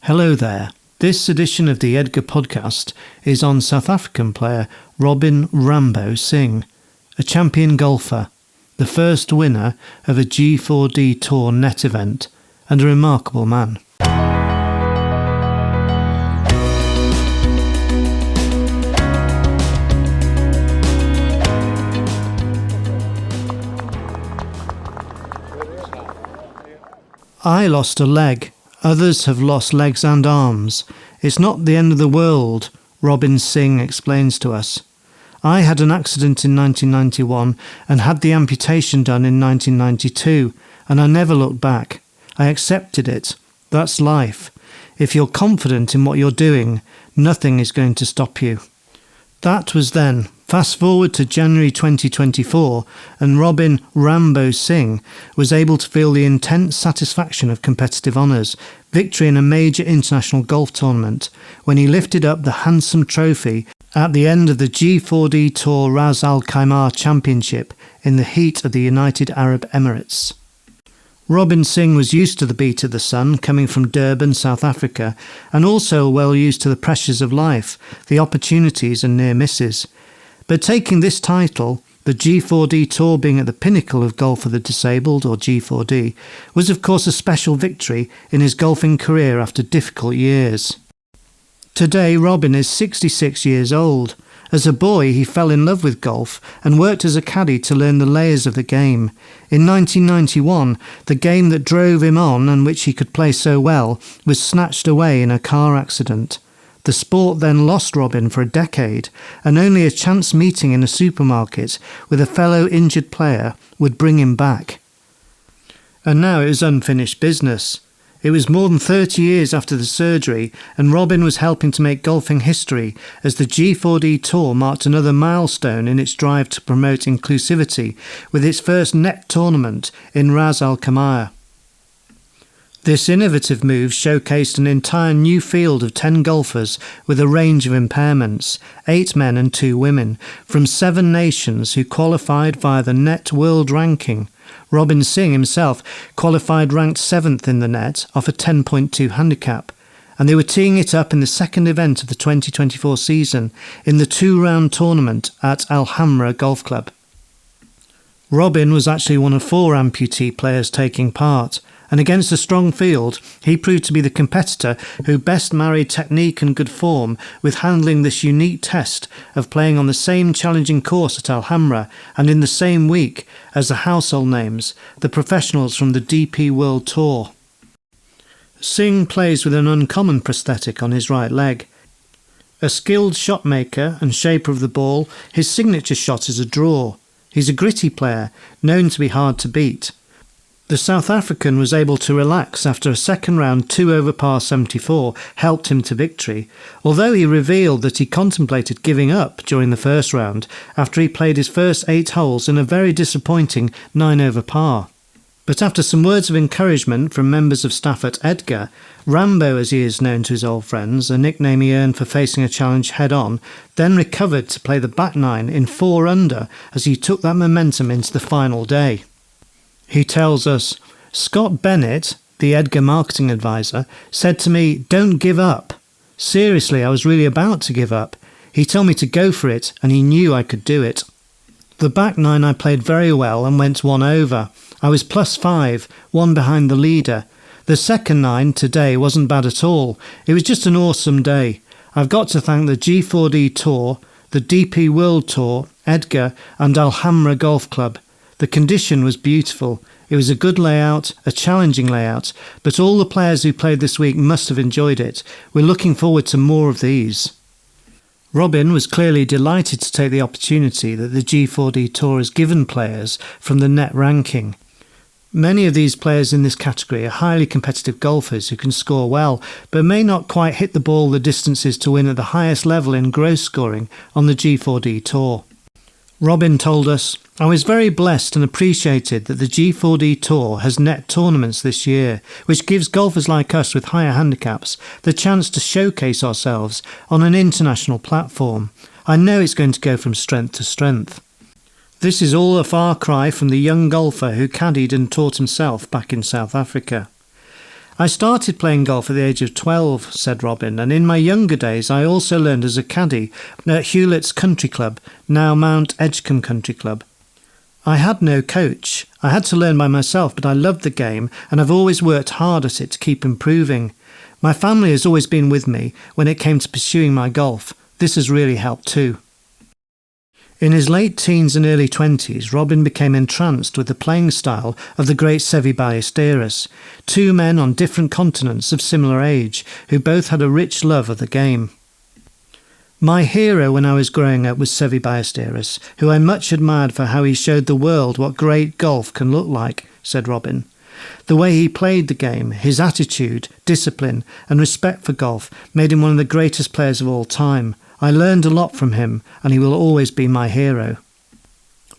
Hello there. This edition of the Edgar podcast is on South African player Robin Rambo Singh, a champion golfer, the first winner of a G4D Tour net event, and a remarkable man. I lost a leg. Others have lost legs and arms. It's not the end of the world, Robin Singh explains to us. I had an accident in 1991 and had the amputation done in 1992, and I never looked back. I accepted it. That's life. If you're confident in what you're doing, nothing is going to stop you. That was then. Fast forward to January 2024, and Robin Rambo Singh was able to feel the intense satisfaction of competitive honours, victory in a major international golf tournament, when he lifted up the handsome trophy at the end of the G4D Tour Ras Al Khaimah Championship in the heat of the United Arab Emirates. Robin Singh was used to the beat of the sun, coming from Durban, South Africa, and also well used to the pressures of life, the opportunities and near misses. But taking this title, the G4D Tour being at the pinnacle of golf for the disabled, or G4D, was of course a special victory in his golfing career after difficult years. Today Robin is 66 years old. As a boy he fell in love with golf and worked as a caddie to learn the layers of the game. In 1991, the game that drove him on and which he could play so well was snatched away in a car accident. The sport then lost Robin for a decade, and only a chance meeting in a supermarket with a fellow injured player would bring him back. And now it was unfinished business. It was more than 30 years after the surgery, and Robin was helping to make golfing history as the G4D Tour marked another milestone in its drive to promote inclusivity with its first net tournament in Ras Al Khaimah. This innovative move showcased an entire new field of 10 golfers with a range of impairments, 8 men and 2 women, from 7 nations who qualified via the net world ranking. Robin Singh himself qualified ranked 7th in the net off a 10.2 handicap, and they were teeing it up in the second event of the 2024 season in the 2-round tournament at Al Hamra Golf Club. Robin was actually one of 4 amputee players taking part, and against a strong field, he proved to be the competitor who best married technique and good form with handling this unique test of playing on the same challenging course at Al Hamra and in the same week as the household names, the professionals from the DP World Tour. Singh plays with an uncommon prosthetic on his right leg. A skilled shot maker and shaper of the ball, his signature shot is a draw. He's a gritty player, known to be hard to beat. The South African was able to relax after a second round 2 over par 74 helped him to victory, although he revealed that he contemplated giving up during the first round after he played his first 8 holes in a very disappointing 9 over par. But after some words of encouragement from members of staff at Edgar, Rambo, as he is known to his old friends, a nickname he earned for facing a challenge head-on, then recovered to play the back 9 in 4 under as he took that momentum into the final day. He tells us, Scott Bennett, the Edgar marketing advisor, said to me, "Don't give up." Seriously, I was really about to give up. He told me to go for it, and he knew I could do it. The back 9 I played very well and went 1 over. I was +5, 1 behind the leader. The second 9 today wasn't bad at all. It was just an awesome day. I've got to thank the G4D Tour, the DP World Tour, Edgar and Al Hamra Golf Club. The condition was beautiful. It was a good layout, a challenging layout, but all the players who played this week must have enjoyed it. We're looking forward to more of these. Robin was clearly delighted to take the opportunity that the G4D Tour has given players from the net ranking. Many of these players in this category are highly competitive golfers who can score well, but may not quite hit the ball the distances to win at the highest level in gross scoring on the G4D Tour. Robin told us, "I was very blessed and appreciated that the G4D Tour has net tournaments this year, which gives golfers like us with higher handicaps the chance to showcase ourselves on an international platform. I know it's going to go from strength to strength." This is all a far cry from the young golfer who caddied and taught himself back in South Africa. I started playing golf at the age of 12, said Robin, and in my younger days I also learned as a caddie at Hewlett's Country Club, now Mount Edgecombe Country Club. I had no coach. I had to learn by myself, but I loved the game and I've always worked hard at it to keep improving. My family has always been with me when it came to pursuing my golf. This has really helped too. In his late teens and early 20s, Robin became entranced with the playing style of the great Seve Ballesteros, two men on different continents of similar age who both had a rich love of the game. My hero when I was growing up was Seve Ballesteros, who I much admired for how he showed the world what great golf can look like, said Robin. The way he played the game, his attitude, discipline and respect for golf made him one of the greatest players of all time. I learned a lot from him and he will always be my hero.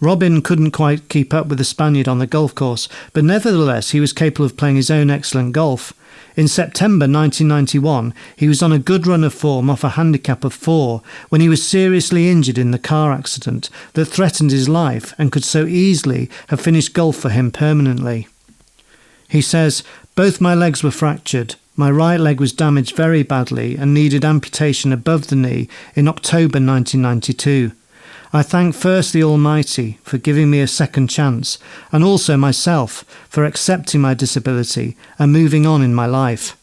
Robin couldn't quite keep up with the Spaniard on the golf course, but nevertheless he was capable of playing his own excellent golf. In September 1991, he was on a good run of form off a handicap of 4 when he was seriously injured in the car accident that threatened his life and could so easily have finished golf for him permanently. He says, "Both my legs were fractured. My right leg was damaged very badly and needed amputation above the knee in October 1992. I thank first the Almighty for giving me a second chance and also myself for accepting my disability and moving on in my life."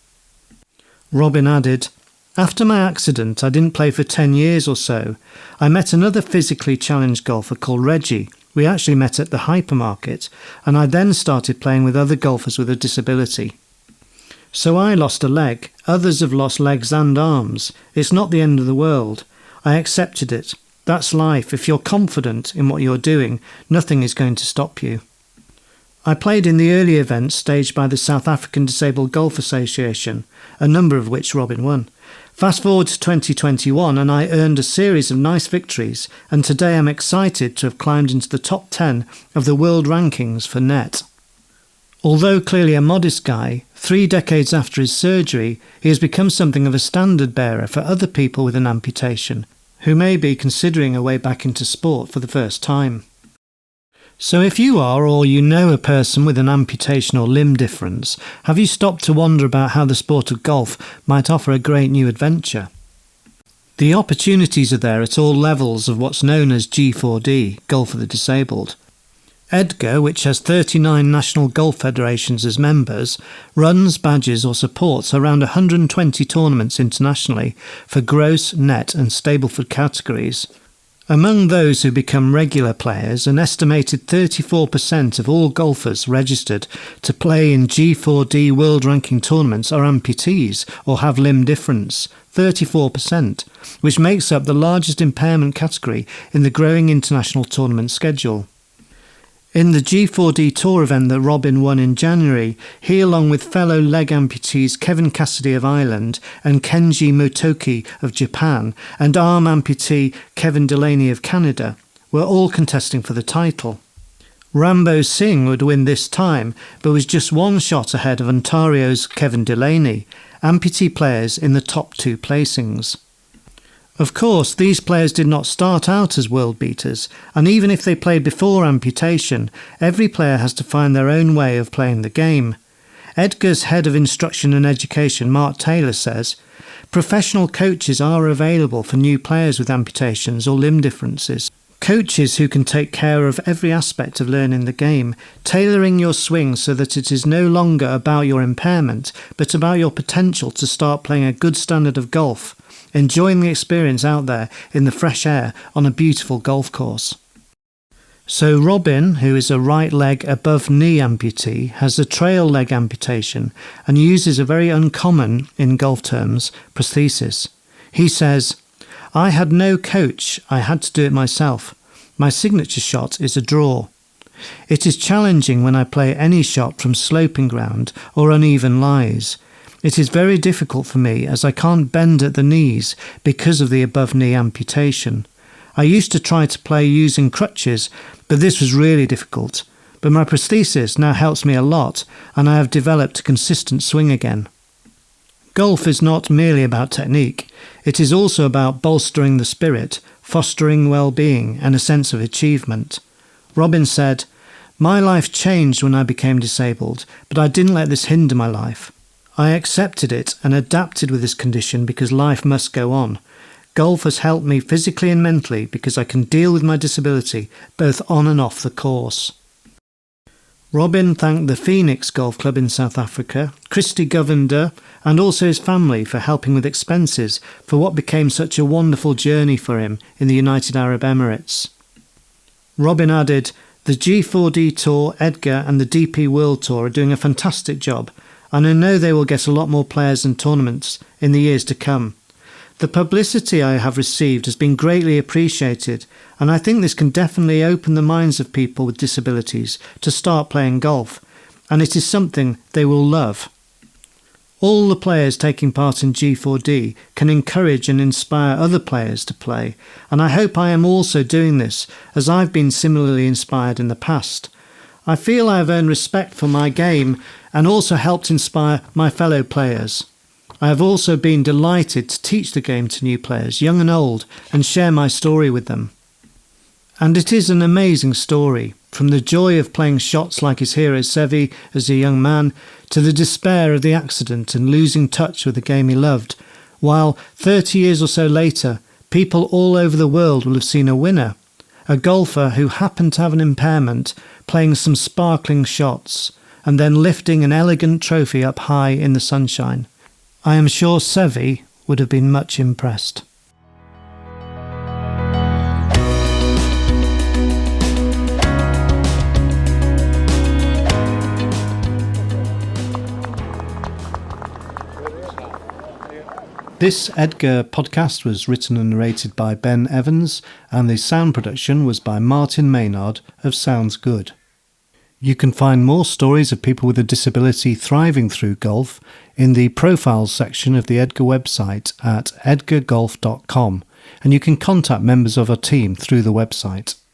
Robin added, "After my accident, I didn't play for 10 years or so. I met another physically challenged golfer called Reggie. We actually met at the hypermarket, and I then started playing with other golfers with a disability. So I lost a leg. Others have lost legs and arms. It's not the end of the world. I accepted it. That's life. If you're confident in what you're doing, nothing is going to stop you. I played in the early events staged by the South African Disabled Golf Association, a number of which Robin won. Fast forward to 2021 and I earned a series of nice victories, and today I'm excited to have climbed into the top 10 of the world rankings for net." Although clearly a modest guy, 3 decades after his surgery, he has become something of a standard bearer for other people with an amputation, who may be considering a way back into sport for the first time. So if you are or you know a person with an amputation or limb difference, have you stopped to wonder about how the sport of golf might offer a great new adventure? The opportunities are there at all levels of what's known as G4D, Golf for the Disabled. Edgar, which has 39 national golf federations as members, runs, badges or supports around 120 tournaments internationally for gross, net and Stableford categories. Among those who become regular players, an estimated 34% of all golfers registered to play in G4D world ranking tournaments are amputees or have limb difference, 34%, which makes up the largest impairment category in the growing international tournament schedule. In the G4D Tour event that Robin won in January, he, along with fellow leg amputees Kevin Cassidy of Ireland and Kenji Motoki of Japan and arm amputee Kevin Delaney of Canada, were all contesting for the title. Rambo Singh would win this time, but was just one shot ahead of Ontario's Kevin Delaney, amputee players in the top 2 placings. Of course, these players did not start out as world beaters, and even if they played before amputation, every player has to find their own way of playing the game. Edgar's head of instruction and education, Mark Taylor, says, "Professional coaches are available for new players with amputations or limb differences. Coaches who can take care of every aspect of learning the game, tailoring your swing so that it is no longer about your impairment, but about your potential to start playing a good standard of golf, enjoying the experience out there in the fresh air on a beautiful golf course." So Robin, who is a right leg above knee amputee, has a trail leg amputation and uses a very uncommon, in golf terms, prosthesis. He says, "I had no coach, I had to do it myself. My signature shot is a draw. It is challenging when I play any shot from sloping ground or uneven lies. It is very difficult for me as I can't bend at the knees because of the above-knee amputation. I used to try to play using crutches, but this was really difficult. But my prosthesis now helps me a lot, and I have developed a consistent swing again." Golf is not merely about technique. It is also about bolstering the spirit, fostering well-being and a sense of achievement. Robin said, "My life changed when I became disabled, but I didn't let this hinder my life. I accepted it and adapted with this condition because life must go on. Golf has helped me physically and mentally because I can deal with my disability both on and off the course. Robin thanked the Phoenix Golf Club in South Africa, Christy Govender, and also his family for helping with expenses for what became such a wonderful journey for him in the United Arab Emirates. Robin added, "The G4D Tour, Edgar and the DP World Tour are doing a fantastic job, and I know they will get a lot more players and tournaments in the years to come. The publicity I have received has been greatly appreciated, and I think this can definitely open the minds of people with disabilities to start playing golf, and it is something they will love. All the players taking part in G4D can encourage and inspire other players to play, and I hope I am also doing this, as I've been similarly inspired in the past. I feel I have earned respect for my game and also helped inspire my fellow players. I have also been delighted to teach the game to new players, young and old, and share my story with them. And it is an amazing story, from the joy of playing shots like his hero Sevi as a young man, to the despair of the accident and losing touch with the game he loved, while 30 years or so later, people all over the world will have seen a winner, a golfer who happened to have an impairment, playing some sparkling shots, and then lifting an elegant trophy up high in the sunshine. I am sure Sevi would have been much impressed." This Edgar podcast was written and narrated by Ben Evans, and the sound production was by Martin Maynard of Sounds Good. You can find more stories of people with a disability thriving through golf in the profiles section of the Edgar website at edgargolf.com, and you can contact members of our team through the website.